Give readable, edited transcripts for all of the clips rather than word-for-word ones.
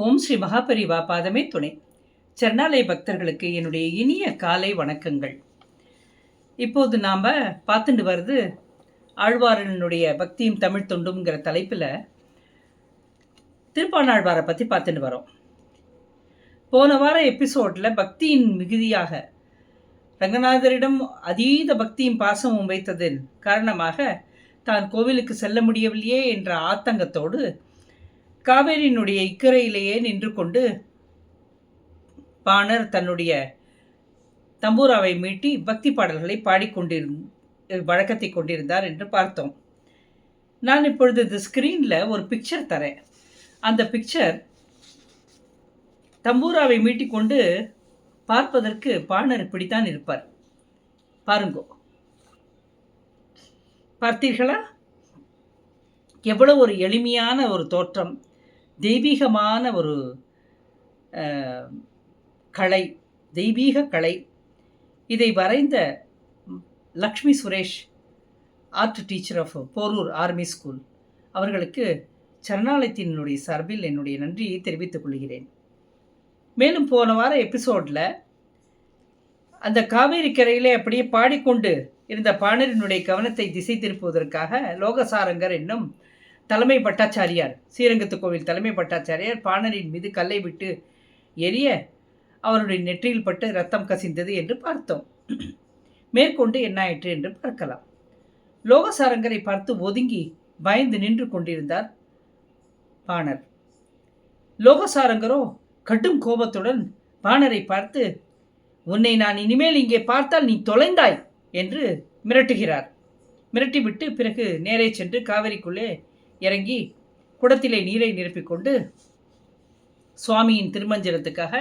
ஓம் ஸ்ரீ மகாபரிவா பாதமே துணை. சரணாலய பக்தர்களுக்கு என்னுடைய இனிய காலை வணக்கங்கள். இப்போது நாம் பார்த்துட்டு வருது ஆழ்வாரனுடைய பக்தியும் தமிழ் தொண்டுங்கிற தலைப்பில் திருப்பாணாழ்வாரை பற்றி பார்த்துட்டு வரோம். போன வார எபிசோடில் பக்தியின் மிகுதியாக ரங்கநாதரிடம் அதீத பக்தியும் பாசமும் வைத்ததன் காரணமாக தான் கோவிலுக்கு செல்ல முடியவில்லையே என்ற ஆத்தங்கத்தோடு காவேரியினுடைய இக்கரையிலேயே நின்று கொண்டு பாணர் தன்னுடைய தம்பூராவை மீட்டி பக்தி பாடல்களை வழக்கத்தை கொண்டிருந்தார் என்று பார்த்தோம். நான் இப்பொழுது இந்த ஸ்க்ரீனில் ஒரு பிக்சர் தரேன். அந்த பிக்சர் தம்பூராவை மீட்டிக்கொண்டு பார்ப்பதற்கு பாணர் இப்படித்தான் இருப்பார். பாருங்கோ, பார்த்தீர்களா? எவ்வளவு ஒரு எளிமையான ஒரு தோற்றம், தெய்வீகமான ஒரு கலை, தெய்வீக கலை. இதை வரைந்த Lakshmi Suresh, art teacher of Porur army school, அவர்களுக்கு சரணாலயத்தினுடைய சார்பில் என்னுடைய நன்றியை தெரிவித்துக் கொள்கிறேன். மேலும் போன வார எபிசோடில் அந்த காவேரி கரையிலே அப்படியே பாடிக்கொண்டு இருந்த பாணரினுடைய கவனத்தை திசை திருப்புவதற்காக லோகசாரங்கர் என்னும் தலைமை பட்டாச்சாரியார், ஸ்ரீரங்கத்து கோவில் தலைமை பட்டாச்சாரியார் பாணரின் மீது கல்லை விட்டு எரிய அவருடைய நெற்றியில் பட்டு ரத்தம் கசிந்தது என்று பார்த்தோம். மேற்கொண்டு என்ன ஆயிற்று என்று பார்க்கலாம். லோகசாரங்கரை பார்த்து ஒதுங்கி பயந்து நின்று கொண்டிருந்தார் பாணர். லோகசாரங்கரோ கடும் கோபத்துடன் பாணரை பார்த்து, உன்னை நான் இனிமேல் இங்கே பார்த்தால் நீ தொலைந்தாய் என்று மிரட்டுகிறார். மிரட்டிவிட்டு பிறகு நேரே சென்று காவிரிக்குள்ளே இறங்கி குடத்திலே நீரை நிரப்பிக்கொண்டு சுவாமியின் திருமஞ்சனத்துக்காக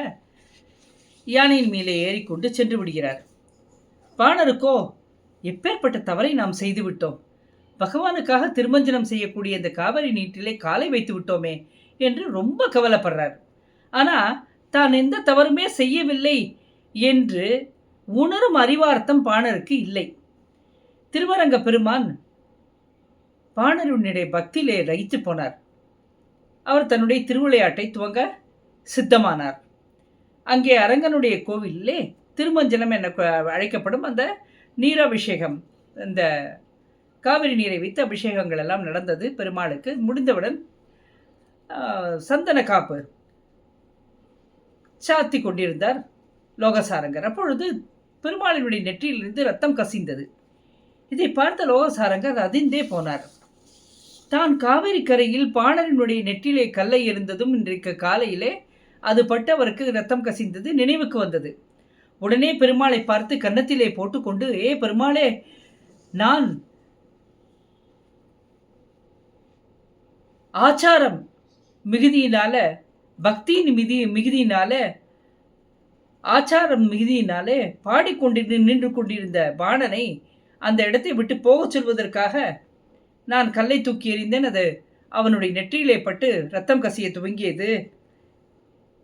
யானையின் மேலே ஏறிக்கொண்டு சென்று விடுகிறார். பாணருக்கோ எப்பேற்பட்ட தவறை நாம் செய்துவிட்டோம், பகவானுக்காக திருமஞ்சனம் செய்யக்கூடிய இந்த காவிரி நீட்டிலே காலை வைத்து விட்டோமே என்று ரொம்ப கவலைப்படுறார். ஆனால் தான் எந்த தவறுமே செய்யவில்லை என்று உணரும் அறிவார்த்தம் பாணருக்கு இல்லை. திருவரங்க பெருமான் பாணருடைய பக்தியிலே லயித்து போனார். அவர் தன்னுடைய திருவிளையாட்டை துவங்க சித்தமானார். அங்கே அரங்கனுடைய கோவிலே திருமஞ்சனம் என அழைக்கப்படும் அந்த நீராபிஷேகம், இந்த காவிரி நீரை வைத்து அபிஷேகங்கள் எல்லாம் நடந்தது. பெருமாளுக்கு முடிந்தவுடன் சந்தன காப்பு சாத்தி கொண்டிருந்தார் லோகசாரங்கர். அப்பொழுது பெருமாளினுடைய நெற்றியிலிருந்து ரத்தம் கசிந்தது. இதை பார்த்த லோகசாரங்கர் அதிர்ந்தே போனார். தான் காவிரி கரையில் பாணரினுடைய நெற்றிலே கல்லை இருந்ததும் இன்றைக்கு காலையிலே அது பட்டு அவருக்கு ரத்தம் கசிந்தது நினைவுக்கு வந்தது. உடனே பெருமாளை பார்த்து கன்னத்திலே போட்டுக்கொண்டு, ஏ பெருமாளே, நான் ஆச்சாரம் மிகுதியினால, பக்தியின் மிகுதியினால, ஆச்சாரம் மிகுதியினாலே நின்று கொண்டிருந்த பாணனை அந்த இடத்தை விட்டு போகச் சொல்வதற்காக நான் கல்லை தூக்கி எறிந்தேன். அது அவனுடைய நெற்றியிலே பட்டு ரத்தம் கசிய துவங்கியது.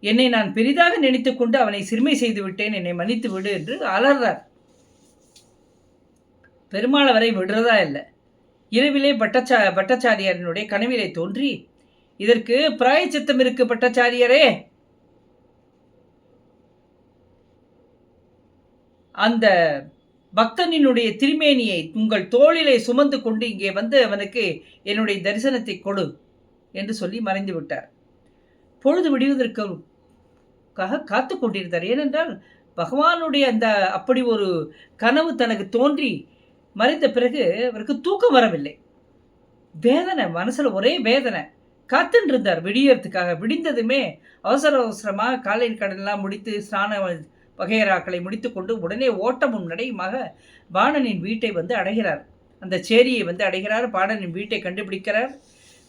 என்னை நான் பெரிதாக நினைத்து கொண்டு அவனை சிறுமை செய்து விட்டேன், என்னை மன்னித்து விடு என்று அலறார். பெருமாள் அவரை விடுறதா இல்லை. இரவிலே பட்டாச்சாரியாரனுடைய கனவிலே தோன்றி, இதற்கு பிராயச்சித்தம் இருக்கு பட்டாச்சாரியரே, அந்த பக்தனினுடைய திருமேனியை உங்கள் தோளிலே சுமந்து கொண்டு இங்கே வந்து அவனுக்கு என்னுடைய தரிசனத்தை கொடு என்று சொல்லி மறைந்து விட்டார். பொழுது விடுவதற்காக காத்து கொண்டிருந்தார். ஏனென்றால் பகவானுடைய அந்த அப்படி ஒரு கனவு தனக்கு தோன்றி மறைந்த பிறகு அவருக்கு தூக்கம் வரவில்லை. வேதனை, மனசில் ஒரே வேதனை. காத்துன்னு இருந்தார் விடியறதுக்காக. விடிந்ததுமே அவசரமாக காலை கடனெல்லாம் முடித்து ஸ்நான வகையராக்களை முடித்து கொண்டு உடனே ஓட்டமும் நடையுமாக பாணனின் வீட்டை வந்து அடைகிறார். அந்த சேரியை வந்து அடைகிறார். பாணனின் வீட்டை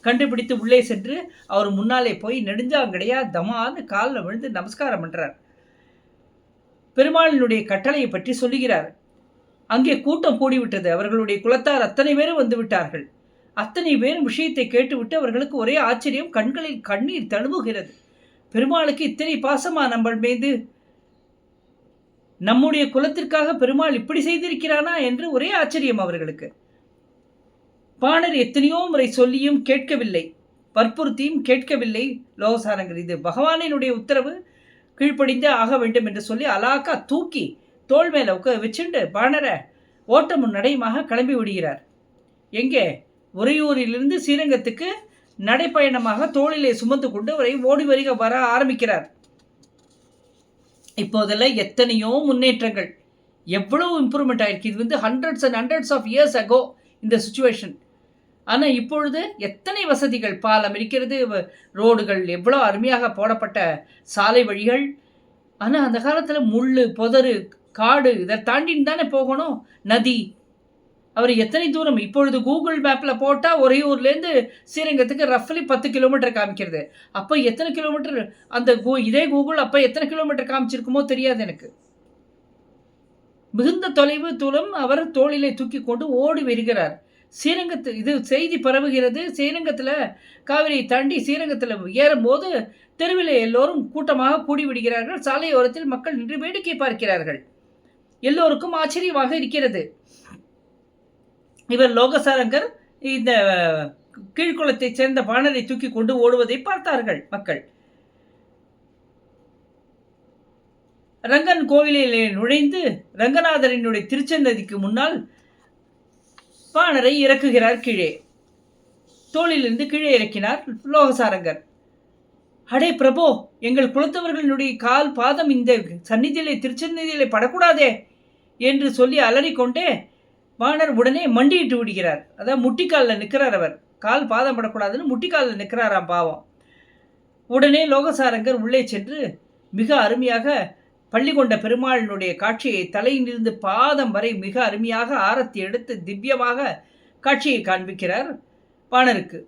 கண்டுபிடித்து உள்ளே சென்று அவர் முன்னாலே போய் நெடுஞ்சாங்கடையா தமான்னு காலில் விழுந்து நமஸ்காரம் பண்ணுறார். பெருமாளினுடைய கட்டளையை பற்றி சொல்லுகிறார். அங்கே கூட்டம் கூடிவிட்டது. அவர்களுடைய குலத்தார் அத்தனை பேரும் வந்து விட்டார்கள். அத்தனை பேரும் விஷயத்தை கேட்டுவிட்டு அவர்களுக்கு ஒரே ஆச்சரியம், கண்களில் கண்ணீர் தழுவுகிறது. பெருமாளுக்கு இத்தனை பாசமா நம்ம மீது, நம்முடைய குலத்திற்காக பெருமாள் இப்படி செய்திருக்கிறானா என்று ஒரே ஆச்சரியம் அவர்களுக்கு. பாணர் எத்தனையோ முறை சொல்லியும் கேட்கவில்லை. வற்புறுத்தியும் கேட்கவில்லை லோகசாரங்கர். இது பகவானினுடைய உத்தரவு, கீழ்ப்படிந்தே ஆக வேண்டும் என்று சொல்லி அலாக்கா தூக்கி தோள் மேலே வச்சுண்டு பாணரை ஓட்டமும் நடையுமாக கிளம்பி விடுகிறார். எங்கே? உறையூரிலிருந்து ஸ்ரீரங்கத்துக்கு நடைப்பயணமாக தோளிலே சுமந்து கொண்டு அவரை ஓடி வர ஆரம்பிக்கிறார். இப்போதெல்லாம் எத்தனையோ முன்னேற்றங்கள், எவ்வளவு இம்ப்ரூவ்மெண்ட் ஆயிருக்கு. இது வந்து hundreds and hundreds of years ago இந்த சுச்சுவேஷன். ஆனால் இப்பொழுது எத்தனை வசதிகள், பாலம் இருக்கிறது, ரோடுகள் எவ்வளோ அருமையாக போடப்பட்ட சாலை வழிகள். ஆனால் அந்த காலத்தில் முள், புதரு, காடு இதை தாண்டின்னு தானே போகணும். நதி, அவர் எத்தனை தூரம், இப்பொழுது கூகுள் மேப்பில் போட்டால் உறையூர்லேருந்து ஸ்ரீரங்கத்துக்கு ரஃப்லி 10 கிலோமீட்டர் காமிக்கிறது. அப்போ எத்தனை கிலோமீட்டர் அந்த இதே கூகுள் அப்போ எத்தனை கிலோமீட்டர் காமிச்சிருக்குமோ தெரியாது எனக்கு. மிகுந்த தொலைவு தூரம் அவர் தோளிலே தூக்கி கொண்டு ஓடி வருகிறார். ஸ்ரீரங்கத்து இது செய்தி பரவுகிறது. ஸ்ரீரங்கத்தில் காவிரியை தாண்டி ஸ்ரீரங்கத்தில் ஏறும்போது தெருவில் எல்லோரும் கூட்டமாக கூடி விடுகிறார்கள். சாலையோரத்தில் மக்கள் நின்று வேடிக்கை பார்க்கிறார்கள். எல்லோருக்கும் ஆச்சரியமாக இருக்கிறது. இவர் லோகசாரங்கர் இந்த கீழ்குளத்தை சேர்ந்த பாணரை தூக்கி கொண்டு ஓடுவதை பார்த்தார்கள் மக்கள். ரங்கன் கோவிலிலே நுழைந்து ரங்கநாதரினுடைய திருச்சன்னதிக்கு முன்னால் பாணரை இறக்குகிறார். கீழே தோளிலிருந்து கீழே இறக்கினார் லோகசாரங்கர். அடே பிரபோ, எங்கள் குலத்தவர்களுடைய கால் பாதம் இந்த சந்நிதியிலே திருச்சந்நிதியிலே படக்கூடாதே என்று சொல்லி அலறிக்கொண்டே பாணர் உடனே மண்டியிட்டு விடுகிறார். அதான் முட்டிக்காலில் நிற்கிறார். அவர் கால் பாதம் படக்கூடாதுன்னு முட்டிக்காலில் நிற்கிறாராம் பாவம். உடனே லோகசாரங்கர் உள்ளே சென்று மிக அருமையாக பள்ளிகொண்ட பெருமாளினுடைய காட்சியை தலையிலிருந்து பாதம் வரை மிக அருமையாக ஆரத்தி எடுத்து திவ்யமாக காட்சியை காண்பிக்கிறார் பாணருக்கு.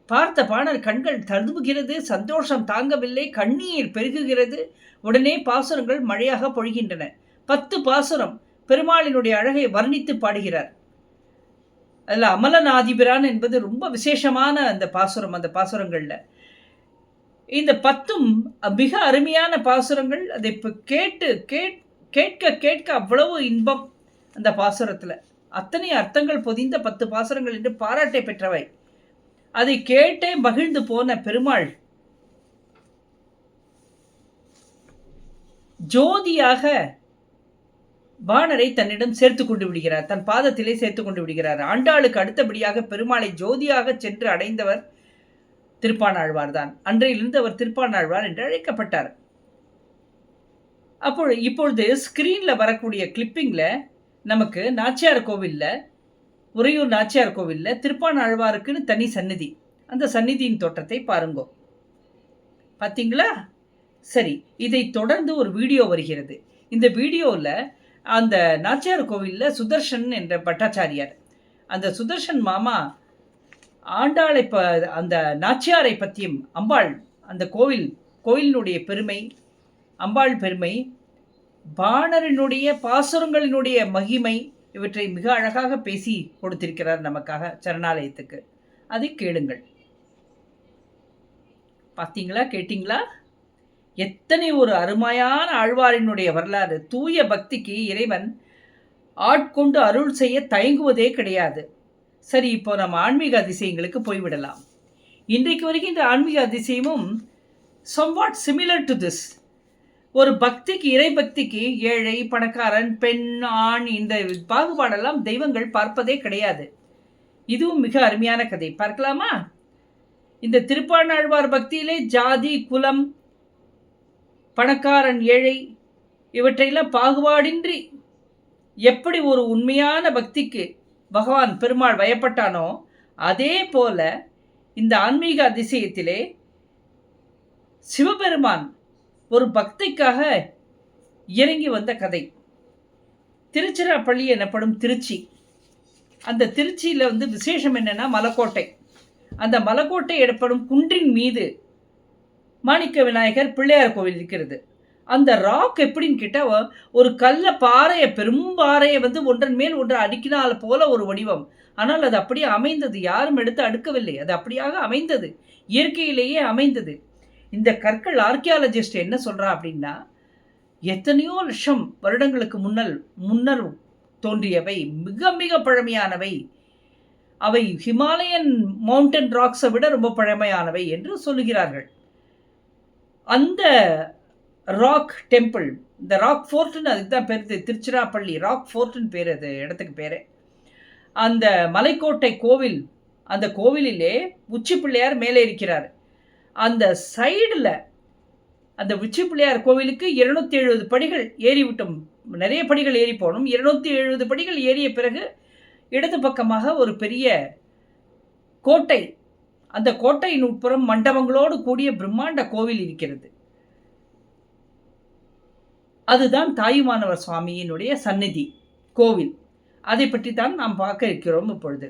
பார்த்த பாணர் கண்கள் தழும்புகிறது, சந்தோஷம் தாங்கவில்லை, கண்ணீர் பெருகுகிறது. உடனே பாசுரங்கள் மழையாக பொழிகின்றன. 10 பாசுரம் பெருமாளினுடைய அழகை வர்ணித்து பாடுகிறார். அதில் அமலநாதிபிரான் என்பது ரொம்ப விசேஷமான அந்த பாசுரம். அந்த பாசுரங்களில் இந்த 10ம் மிக அருமையான பாசுரங்கள். அதை இப்போ கேட்க கேட்க அவ்வளவு இன்பம் அந்த பாசுரத்தில். அத்தனை அர்த்தங்கள் பொதிந்த 10 பாசுரங்கள் என்று பாராட்டை பெற்றவை. அதை கேட்டே மகிழ்ந்து போன பெருமாள் ஜோதியாக பாணரை தன்னிடம் சேர்த்து கொண்டு விடுகிறார். தன் பாதத்திலே சேர்த்து கொண்டு விடுகிறார். ஆண்டாளுக்கு அடுத்தபடியாக பெருமாளை ஜோதியாக சென்று அடைந்தவர் திருப்பாணாழ்வார் தான். அன்றையிலிருந்து அவர் திருப்பாணாழ்வார் என்று அழைக்கப்பட்டார். இப்பொழுது ஸ்கிரீனில் வரக்கூடிய கிளிப்பிங்கில் நமக்கு நாச்சியார் கோவிலில், உறையூர் நாச்சியார் கோவிலில் திருப்பாணாழ்வாருக்குன்னு தனி சந்நிதி. அந்த சந்நிதியின் தோற்றத்தை பாருங்கோ. பார்த்தீங்களா? சரி, இதை தொடர்ந்து ஒரு வீடியோ வருகிறது. இந்த வீடியோவில் அந்த நாச்சியார் கோவிலில் சுதர்ஷன் என்ற பட்டாச்சாரியார், அந்த சுதர்ஷன் மாமா ஆண்டாளை அந்த நாச்சியாரை பற்றியும், அம்பாள், அந்த கோவிலினுடைய பெருமை, அம்பாள் பெருமை, பாணரினுடைய பாசுரங்களினுடைய மகிமை, இவற்றை மிக அழகாக பேசி கொடுத்திருக்கிறார் நமக்காக சரணாலயத்துக்கு. அதை கேளுங்கள். பார்த்தீங்களா? கேட்டீங்களா? எத்தனை ஒரு அருமையான ஆழ்வாரினுடைய வரலாறு. தூய பக்திக்கு இறைவன் ஆட்கொண்டு அருள் செய்ய தயங்குவதே கிடையாது. சரி, இப்போ நம்ம ஆன்மீக அதிசயங்களுக்கு போய்விடலாம். இன்றைக்கு வரைக்கும் இந்த ஆன்மீக அதிசயமும் somewhat similar to this. ஒரு பக்திக்கு, இறை பக்திக்கு ஏழை, பணக்காரன், பெண், ஆண், இந்த பாகுபாடெல்லாம் தெய்வங்கள் பார்ப்பதே கிடையாது. இதுவும் மிக அருமையான கதை. பார்க்கலாமா? இந்த திருப்பாணாழ்வார் பக்தியிலே ஜாதி, குலம், பணக்காரன், ஏழை இவற்றையெல்லாம் பாகுபாடின்றி எப்படி ஒரு உண்மையான பக்திக்கு பகவான் பெருமாள் வயப்பட்டானோ, அதே போல இந்த ஆன்மீக அதிசயத்திலே சிவபெருமான் ஒரு பக்திக்காக இறங்கி வந்த கதை. திருச்சிராப்பள்ளி எனப்படும் திருச்சி. அந்த திருச்சியில் விசேஷம் என்னென்னா மலைக்கோட்டை. அந்த மலைக்கோட்டை எனப்படும் குன்றின் மீது மாணிக்க விநாயகர் பிள்ளையார் கோவில் இருக்கிறது. அந்த ராக் எப்படின்னு கேட்டால், ஒரு பாறையை, பெரும் பாறையை ஒன்றன் மேல் ஒன்று அடுக்கினால் போல ஒரு வடிவம். ஆனால் அது அப்படியே அமைந்தது, யாரும் எடுத்து அடுக்கவில்லை, அது அப்படியாக அமைந்தது, இயற்கையிலேயே அமைந்தது. இந்த கற்கள் ஆர்கியாலஜிஸ்ட் என்ன சொல்கிறா அப்படின்னா, எத்தனையோ லட்சம் வருடங்களுக்கு முன்னர் தோன்றியவை, மிக மிக பழமையானவை. அவை ஹிமாலயன் மவுண்டன் ராக்ஸை விட ரொம்ப பழமையானவை என்று சொல்லுகிறார்கள். அந்த ராக் டெம்பிள், இந்த ராக் ஃபோர்ட்னு அதுக்கு தான் பேர், திருச்சிராப்பள்ளி ராக் ஃபோர்ட்னு பேர், அது இடத்துக்கு பேர். அந்த மலைக்கோட்டை கோவில், அந்த கோவிலிலே உச்சி பிள்ளையார் மேலே இருக்கிறார். அந்த சைடில் அந்த உச்சி பிள்ளையார் கோவிலுக்கு 270 படிகள் ஏறிவிட்டோம். நிறைய படிகள் ஏறி போனோம். 270 படிகள் ஏறிய பிறகு இடது பக்கமாக ஒரு பெரிய கோட்டை, அந்த கோட்டையின் உட்புறம் மண்டபங்களோடு கூடிய பிரம்மாண்ட கோவில் இருக்கிறது. அதுதான் தாயுமானவர் சுவாமியினுடைய சந்நிதி கோவில். அதை பற்றி தான் நாம் பார்க்க இருக்கிறோம் இப்பொழுது.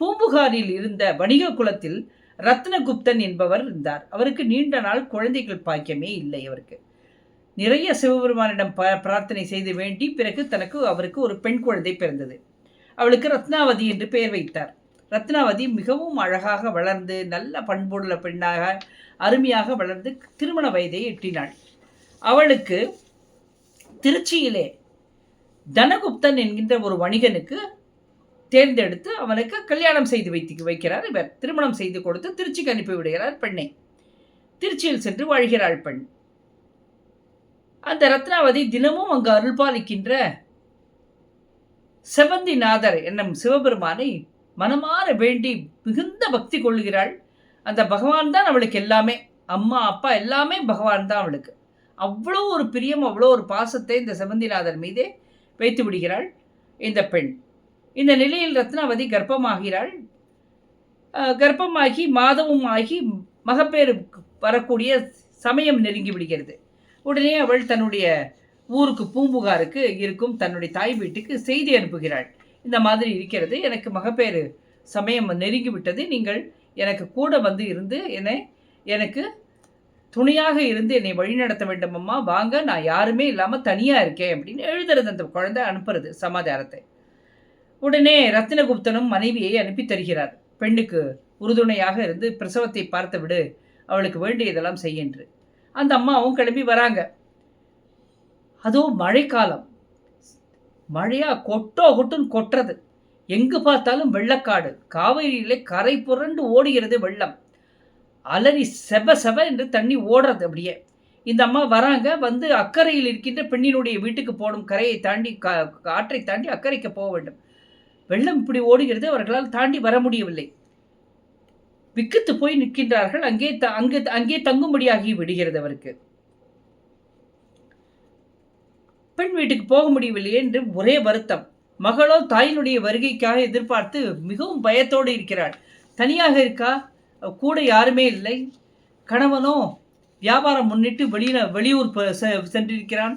பூம்புகாரில் இருந்த வணிக குலத்தில் ரத்னகுப்தன் என்பவர் இருந்தார். அவருக்கு நீண்ட நாள் குழந்தைகள் பாக்கியமே இல்லை. அவருக்கு நிறைய சிவபெருமானிடம் பிரார்த்தனை செய்து வேண்டி பிறகு அவருக்கு ஒரு பெண் குழந்தை பிறந்தது. அவளுக்கு ரத்னாவதி என்று பெயர் வைத்தார். ரத்னாவதி மிகவும் அழகாக வளர்ந்து நல்ல பண்புள்ள பெண்ணாக அருமையாக வளர்ந்து திருமண வயதை எட்டினாள். அவளுக்கு திருச்சியிலே தனகுப்தன் என்கின்ற ஒரு வணிகனுக்கு தேர்ந்தெடுத்து அவனுக்கு கல்யாணம் செய்து வைக்கிறார். இவர் திருமணம் செய்து கொடுத்து திருச்சிக்கு அனுப்பி விடுகிறார் பெண்ணை. திருச்சியில் சென்று வாழ்கிறாள் பெண். அந்த ரத்னாவதி தினமும் அங்கு அருள்பாலிக்கின்ற செவந்திநாதர் என்னும் சிவபெருமானை மனமாற வேண்டி மிகுந்த பக்தி கொள்ளுகிறாள். அந்த பகவான் தான் அவளுக்கு எல்லாமே, அம்மா அப்பா எல்லாமே பகவான் தான் அவளுக்கு. அவ்வளோ ஒரு பிரியம், அவ்வளோ ஒரு பாசத்தை இந்த செவந்திநாதர் மீதே வைத்து விடுகிறாள் இந்த பெண். இந்த நிலையில் ரத்னாவதி கர்ப்பமாகிறாள். கர்ப்பமாகி மாதமும் ஆகி மகப்பேறு வரக்கூடிய சமயம் நெருங்கி விடுகிறது. உடனே அவள் தன்னுடைய ஊருக்கு பூம்புகாருக்கு இருக்கும் தன்னுடைய தாய் வீட்டுக்கு செய்தி அனுப்புகிறாள். இந்த மாதிரி இருக்கிறது, எனக்கு மகப்பேறு சமயம் நெருங்கி விட்டது, நீங்கள் எனக்கு கூட வந்து இருந்து எனக்கு துணையாக இருந்து என்னை வழிநடத்த வேண்டும் அம்மா, வாங்க, நான் யாருமே இல்லாமல் தனியாக இருக்கேன் அப்படின்னு எழுதுறது அந்த குழந்தை, அனுப்புறது சமாச்சாரத்தை. உடனே ரத்தினகுப்தனும் மனைவியை அனுப்பி தருகிறார். பெண்ணுக்கு உறுதுணையாக இருந்து பிரசவத்தை பார்த்து விடு, அவளுக்கு வேண்டியதெல்லாம் செய்யன்று. அந்த அம்மாவும் கிளம்பி வராங்க. அதுவும் மழைக்காலம், மழையா கொட்டுன்னு கொட்டுறது, எங்கு பார்த்தாலும் வெள்ளக்காடு, காவிரியிலே கரை புரண்டு ஓடுகிறது வெள்ளம், அலறி செப என்று தண்ணி ஓடுறது அப்படியே. இந்த அம்மா வராங்க, வந்து அக்கறையில் இருக்கின்ற பெண்ணினுடைய வீட்டுக்கு போகணும், கரையை தாண்டி ஆற்றை தாண்டி அக்கறைக்கு போக வேண்டும். வெள்ளம் இப்படி ஓடுகிறது, அவர்களால் தாண்டி வர முடியவில்லை. விக்கித்து போய் நிற்கின்றார்கள். அங்கே தங்கும்படியாகி விடுகிறது அவருக்கு. பெண் வீட்டுக்கு போக முடியவில்லையே என்று ஒரே வருத்தம். மகளோ தாயினுடைய வருகைக்காக எதிர்பார்த்து மிகவும் பயத்தோடு இருக்கிறாள். தனியாக இருக்கா, கூட யாருமே இல்லை. கணவனோ வியாபாரம் முன்னிட்டு வெளியூர் சென்றிருக்கிறான்.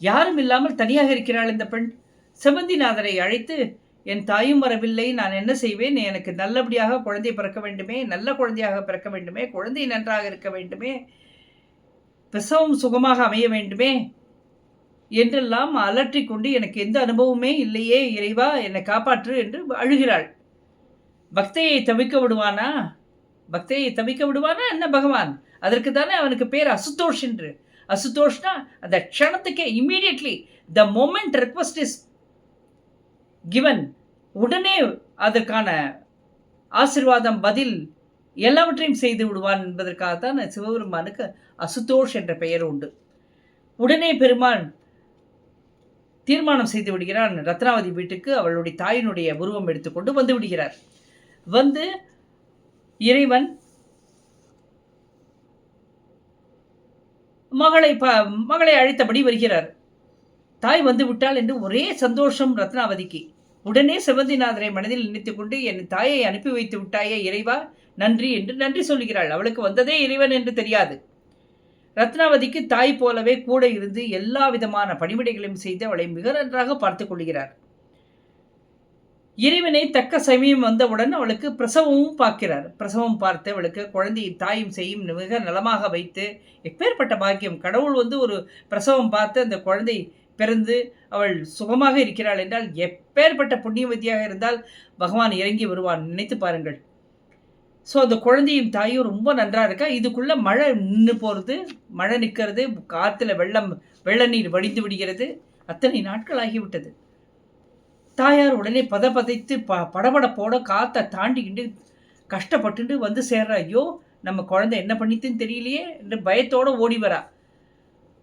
யாரும் இல்லாமல் தனியாக இருக்கிறாள் இந்த பெண். செவந்திநாதரை அழைத்து, என் தாயும் வரவில்லை, நான் என்ன செய்வேன், எனக்கு நல்லபடியாக குழந்தை பிறக்க வேண்டுமே, நல்ல குழந்தையாக பிறக்க வேண்டுமே, குழந்தை நன்றாக இருக்க வேண்டுமே, பிரசவம் சுகமாக அமைய வேண்டுமே என்றெல்லாம் அலற்றிக்கொண்டு, எனக்கு எந்த அனுபவமே இல்லையே இறைவா, என்னை காப்பாற்று என்று அழுகிறாள். பக்தையை தவிக்க விடுவானா? பக்தையை தவிக்க விடுவானா என்ன பகவான்? அதற்கு தானே அவனுக்கு பேர் அசுதோஷ் என்று. அசுதோஷ்னா அந்த க்ஷணத்துக்கே, immediately the moment request is given, உடனே அதற்கான ஆசிர்வாதம், பதில் எல்லாவற்றையும் செய்து விடுவான் என்பதற்காகத்தான் சிவபெருமானுக்கு அசுதோஷ் என்ற பெயர் உண்டு. உடனே பெருமான் தீர்மானம் செய்து விடுகிறான். ரத்னாவதி வீட்டுக்கு அவளுடைய தாயினுடைய உருவம் எடுத்துக்கொண்டு வந்து விடுகிறார். வந்து இறைவன் மகளை அழைத்தபடி வருகிறார். தாய் வந்து விட்டாள் என்று ஒரே சந்தோஷம் ரத்னாவதிக்கு. உடனே செவந்திநாதரை மனதில் நினைத்து கொண்டு, என் தாயை அனுப்பி வைத்து விட்டாயே இறைவா, நன்றி என்று நன்றி சொல்கிறாள். அவளுக்கு வந்ததே இறைவன் என்று தெரியாது. ரத்னாவதிக்கு தாய் போலவே கூட இருந்து எல்லா விதமான பணிவிடைகளையும் செய்து அவளை மிக நன்றாக பார்த்து கொள்கிறார். இறைவனை தக்க சமயம் வந்தவுடன் அவளுக்கு பிரசவமும் பார்க்கிறார். பிரசவம் பார்த்து அவளுக்கு குழந்தையை தாயும் செய்யும் மிக நலமாக வைத்து, எப்பேற்பட்ட பாக்கியம்! கடவுள் வந்து ஒரு பிரசவம் பார்த்து அந்த குழந்தை பிறந்து அவள் சுகமாக இருக்கிறாள் என்றால் எப்பேற்பட்ட புண்ணியவதியாக இருந்தால் பகவான் இறங்கி வருவான், நினைத்து பாருங்கள். ஸோ அந்த குழந்தையும் தாயும் ரொம்ப நன்றாக இருக்கா. இதுக்குள்ளே மழை நின்று போகிறது, மழை நிற்கிறது, காற்றுல வெள்ள நீர் வடிந்து விடுகிறது. அத்தனை நாட்கள் ஆகிவிட்டது. தாயார் உடனே பதைத்து படபடப்போட காற்றை தாண்டிக்கிட்டு கஷ்டப்பட்டுட்டு வந்து சேர்றா. ஐயோ, நம்ம குழந்தை என்ன பண்ணித்துன்னு தெரியலையே என்று பயத்தோடு ஓடி வரா.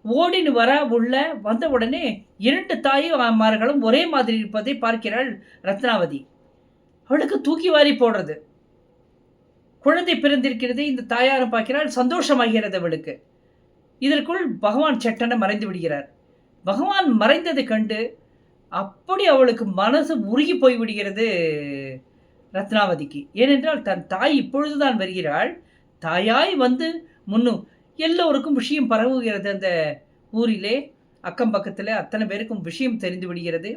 ஓடின்னு வரா. உள்ள வந்த உடனே 2 தாய்மார்களும் ஒரே மாதிரி இருப்பதை பார்க்கிறாள் ரத்னாவதி. அவளுக்கு தூக்கி வாரி போடுறது. குழந்தை பிறந்திருக்கிறது. இந்த தாயாரும் பார்க்கிறாள். சந்தோஷமாகிறது அவளுக்கு. இதற்குள் பகவான் சட்டென மறைந்து விடுகிறார். பகவான் மறைந்ததை கண்டு அப்படி அவளுக்கு மனசு உருகி போய்விடுகிறது ரத்னாவதிக்கு. ஏனென்றால் தன் தாய் இப்பொழுதுதான் வருகிறாள். தாயாய் வந்து முன்னும் எல்லோருக்கும் விஷயம் பரவுகிறது. அந்த ஊரிலே அக்கம் பக்கத்தில் அத்தனை பேருக்கும் விஷயம் தெரிந்து விடுகிறது.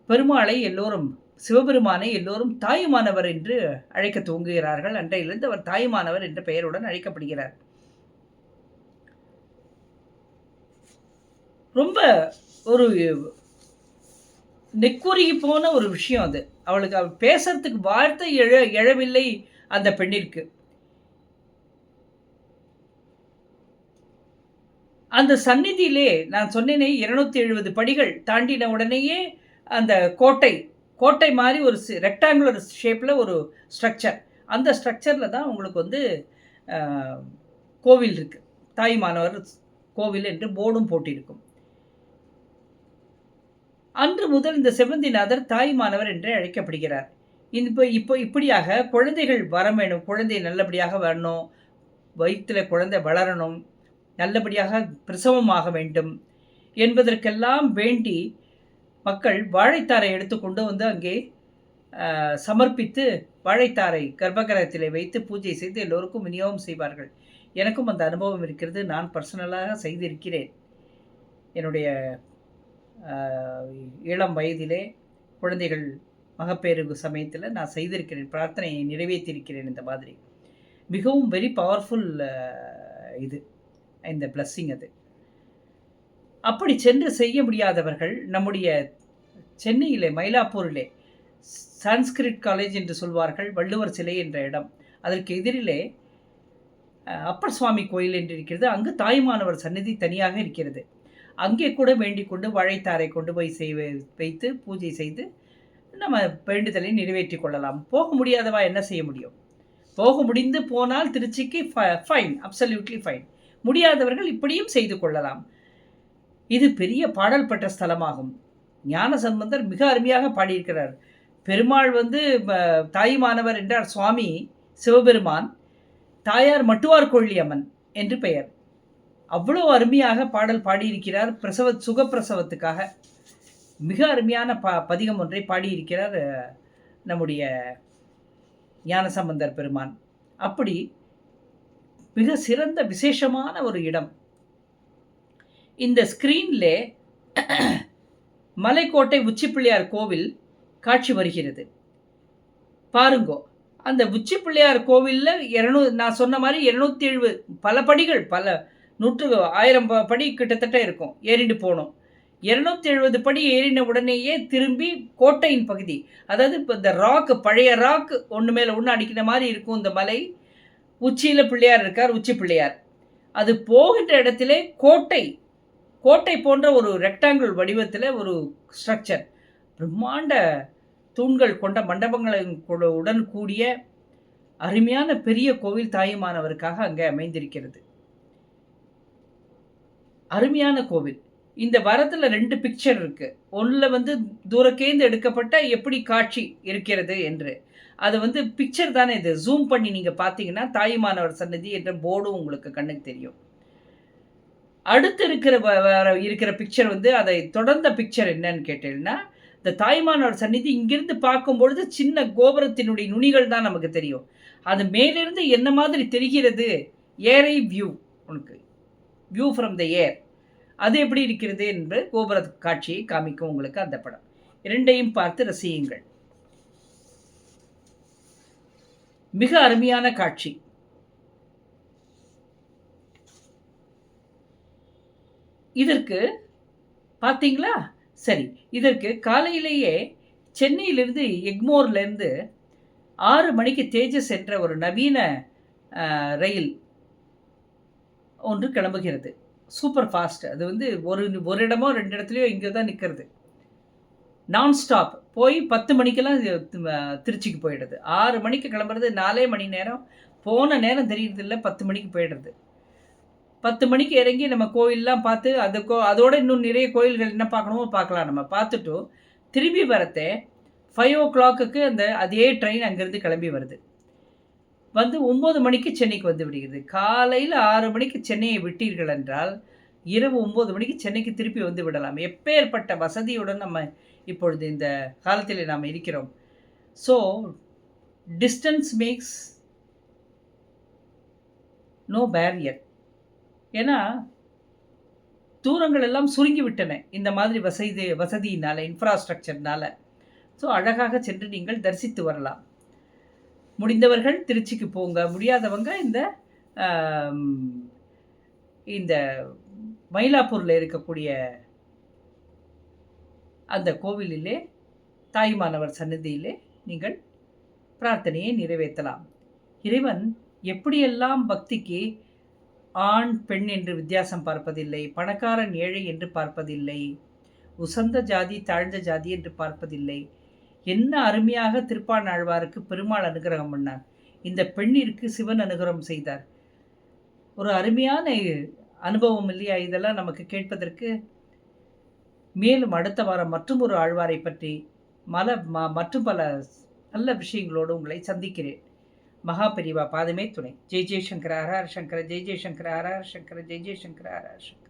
பெருமாளை எல்லோரும், சிவபெருமானை எல்லோரும் தாயுமானவர் என்று அழைக்க துவங்குகிறார்கள். அன்றையிலிருந்து அவர் தாயுமானவர் என்ற பெயருடன் அழைக்கப்படுகிறார். ரொம்ப ஒரு நெக்குருகி போன ஒரு விஷயம் அது. அவளுக்கு பேசுறதுக்கு வார்த்தை எழவில்லை அந்த பெண்ணிற்கு. அந்த சந்நிதியிலே நான் சொன்னேனே 270 படிகள் தாண்டின உடனேயே அந்த கோட்டை மாதிரி ஒரு ரெக்டாங்குலர் ஷேப்பில் ஒரு ஸ்ட்ரக்சர். அந்த ஸ்ட்ரக்சரில் தான் உங்களுக்கு வந்து கோவில் இருக்குது. தாயுமானவர் கோவில் என்று போர்டும் போட்டிருக்கும். அன்று முதல் இந்த செவ்வந்திநாதர் தாயுமானவர் என்றே அழைக்கப்படுகிறார். இப்போ இப்படியாக குழந்தைகள் வர வேணும், குழந்தை நல்லபடியாக வரணும், வயிற்றில் குழந்தை வளரணும், நல்லபடியாக பிரசவமாக வேண்டும் என்பதற்கெல்லாம் வேண்டி மக்கள் வாழைத்தாரை எடுத்துக்கொண்டு வந்து அங்கே சமர்ப்பித்து வாழைத்தாரை கர்ப்பகிரகத்தில் வைத்து பூஜை செய்து எல்லோருக்கும் விநியோகம் செய்வார்கள். எனக்கும் அந்த அனுபவம் இருக்கிறது. நான் பர்சனலாக செய்திருக்கிறேன். என்னுடைய இளம் வயதிலே குழந்தைகள் மகப்பேறு சமயத்தில் நான் செய்திருக்கிறேன், பிரார்த்தனையை நிறைவேற்றியிருக்கிறேன். இந்த மாதிரி மிகவும் வெரி பவர்ஃபுல் இது இந்த பிளஸ்ஸிங். அது அப்படி சென்று செய்ய முடியாதவர்கள் நம்முடைய சென்னையிலே மயிலாப்பூரிலே சான்ஸ்கிரிட் காலேஜ் என்று சொல்வார்கள், வள்ளுவர் சிலை என்ற இடம், அதற்கு எதிரிலே அப்பர் சுவாமி கோயில் என்று இருக்கிறது. அங்கு தாயுமானவர் சந்நிதி தனியாக இருக்கிறது. அங்கே கூட வேண்டிக் கொண்டு வாழைத்தாரை கொண்டு போய் வைத்து பூஜை செய்து நம்ம வேண்டுதலை நிறைவேற்றி கொள்ளலாம். போக முடியாதவா என்ன செய்ய முடியும்? போக முடிந்து போனால் திருச்சிக்கு ஃபைன், அப்சல்யூட்லி ஃபைன். முடியாதவர்கள் இப்படியும் செய்து கொள்ளலாம். இது பெரிய பாடல் பெற்ற ஸ்தலமாகும். ஞான சம்பந்தர் மிக அருமையாக பாடியிருக்கிறார். பெருமாள் வந்து தாயுமானவர் என்றார் சுவாமி சிவபெருமான், தாயார் மட்டுவார் கொள்ளியம்மன் என்று பெயர். அவ்வளோ அருமையாக பாடல் பாடியிருக்கிறார். சுகப்பிரசவத்துக்காக மிக அருமையான பதிகம் ஒன்றை பாடியிருக்கிறார் நம்முடைய ஞானசம்பந்தர் பெருமான். அப்படி மிக சிறந்த விசேஷமான ஒரு இடம். இந்த ஸ்கிரீன்லே மலைக்கோட்டை உச்சிப்பிள்ளையார் கோவில் காட்சி வருகிறது. பாருங்கோ, அந்த உச்சிப்பிள்ளையார் கோவிலில் நான் சொன்ன மாதிரி 270 பல படிகள், பல 1000 படி கிட்டத்தட்ட இருக்கும். ஏறிண்டு போனோம். 270 படி ஏறின உடனேயே திரும்பி கோட்டையின் பகுதி, அதாவது இப்போ இந்த ராக்கு, பழைய ராக்கு ஒன்று மேலே ஒன்று அடிக்கிற மாதிரி இருக்கும் இந்த மலை. உச்சியில் பிள்ளையார் இருக்கார், உச்சி பிள்ளையார். அது போகின்ற இடத்துல கோட்டை போன்ற ஒரு ரெக்டாங்கிள் வடிவத்தில் ஒரு ஸ்ட்ரக்சர், பிரம்மாண்ட தூண்கள் கொண்ட மண்டபங்களுடன் கூடிய அருமையான பெரிய கோவில் தாயுமானவருக்காக அங்கே அமைந்திருக்கிறது. அருமையான கோவில். இந்த வரத்தில் 2 பிக்சர் இருக்குது. ஒன்றில் வந்து தூரக்கேந்து எடுக்கப்பட்ட எப்படி காட்சி இருக்கிறது என்று, அது வந்து பிக்சர் தானே. இது ஜூம் பண்ணி நீங்கள் பார்த்தீங்கன்னா தாயுமானவர் சன்னதி என்ற போர்டும் உங்களுக்கு கண்ணுக்கு தெரியும். அடுத்து இருக்கிற பிக்சர் வந்து அதை தொடர்ந்த பிக்சர் என்னன்னு கேட்டீங்கன்னா, இந்த தாயுமானவர் சந்நிதி இங்கிருந்து பார்க்கும்பொழுது சின்ன கோபுரத்தினுடைய நுனிகள் தான் நமக்கு தெரியும். அது மேலிருந்து என்ன மாதிரி தெரிகிறது, ஏரை வியூ, உனக்கு வியூ ஃப்ரம் த ஏர், அது எப்படி இருக்கிறது என்று கோபுர காட்சியை காமிக்கும் உங்களுக்கு அந்த படம். இரண்டையும் பார்த்து ரசியுங்கள். மிக அருமையான காட்சி. இதற்கு பார்த்தீங்களா? சரி, இதற்கு காலையிலேயே சென்னையிலிருந்து எக்மோர்லேருந்து 6 மணிக்கு தேஜஸ் என்ற ஒரு நவீன ரயில் ஒன்று கிளம்புகிறது. Super fast. அது வந்து ஒரு இடமோ 2 இடத்துலையோ இங்கே தான் நிற்கிறது. நான் ஸ்டாப் போய் 10 மணிக்கெல்லாம் திருச்சிக்கு போயிடுது. 6 மணிக்கு கிளம்புறது 4 மணி நேரம். போன நேரம் தெரியறதில்ல. 10 மணிக்கு போயிடுறது. 10 மணிக்கு இறங்கி நம்ம கோயில்லாம் பார்த்து அதோட இன்னும் நிறைய கோயில்கள் என்ன பார்க்கணுமோ பார்க்கலாம். நம்ம பார்த்துட்டு திரும்பி வரத்தே 5:00க்கு அதே ட்ரெயின் அங்கேருந்து கிளம்பி வருது. வந்து 9 மணிக்கு சென்னைக்கு வந்து விடுகிறது. காலையில் 6 மணிக்கு சென்னையை விட்டீர்கள் என்றால் இரவு 9 மணிக்கு சென்னைக்கு திருப்பி வந்து விடலாம். எப்பேற்பட்ட வசதியுடன் நம்ம இப்பொழுது இந்த காலத்திலே நாம் இருக்கிறோம். So distance makes no barrier. ஏன்னா தூரங்கள் எல்லாம் சுருங்கி விட்டன இந்த மாதிரி வசதியினால், இன்ஃப்ராஸ்ட்ரக்சர்னால. ஸோ அழகாக சென்று நீங்கள் தரிசித்து வரலாம். முடிந்தவர்கள் திருச்சிக்கு போங்க. முடியாதவங்க இந்த மயிலாப்பூரில் இருக்கக்கூடிய அந்த கோவிலிலே தாயுமானவர் சன்னதியிலே நீங்கள் பிரார்த்தனையை நிறைவேற்றலாம். இறைவன் எப்படியெல்லாம் பக்திக்கு ஆண் பெண் என்று வித்தியாசம் பார்ப்பதில்லை, பணக்காரன் ஏழை என்று பார்ப்பதில்லை, உசந்த ஜாதி தாழ்ந்த ஜாதி என்று பார்ப்பதில்லை. என்ன அருமையாக திருப்பாணாழ்வாருக்கு பெருமாள் அனுகிரகம் பண்ணார். இந்த பெண்ணிற்கு சிவன் அனுகிரகம் செய்தார். ஒரு அருமையான அனுபவம் இல்லையா? இதெல்லாம் நமக்கு கேட்பதற்கு. மேலும் அடுத்த வாரம் மற்றும் ஒரு ஆழ்வாரை பற்றி மற்றும் பல நல்ல விஷயங்களோடு உங்களை சந்திக்கிறேன். மகா பெரிவா பாதமே துணை. ஜெய் ஜெய்சங்கர ஹர ஹர சங்கர, ஜெய் ஜெய்சங்கர ஹர ஹர சங்கர, ஜெய் ஜெய்சங்கர ஹர ஹர சங்கர.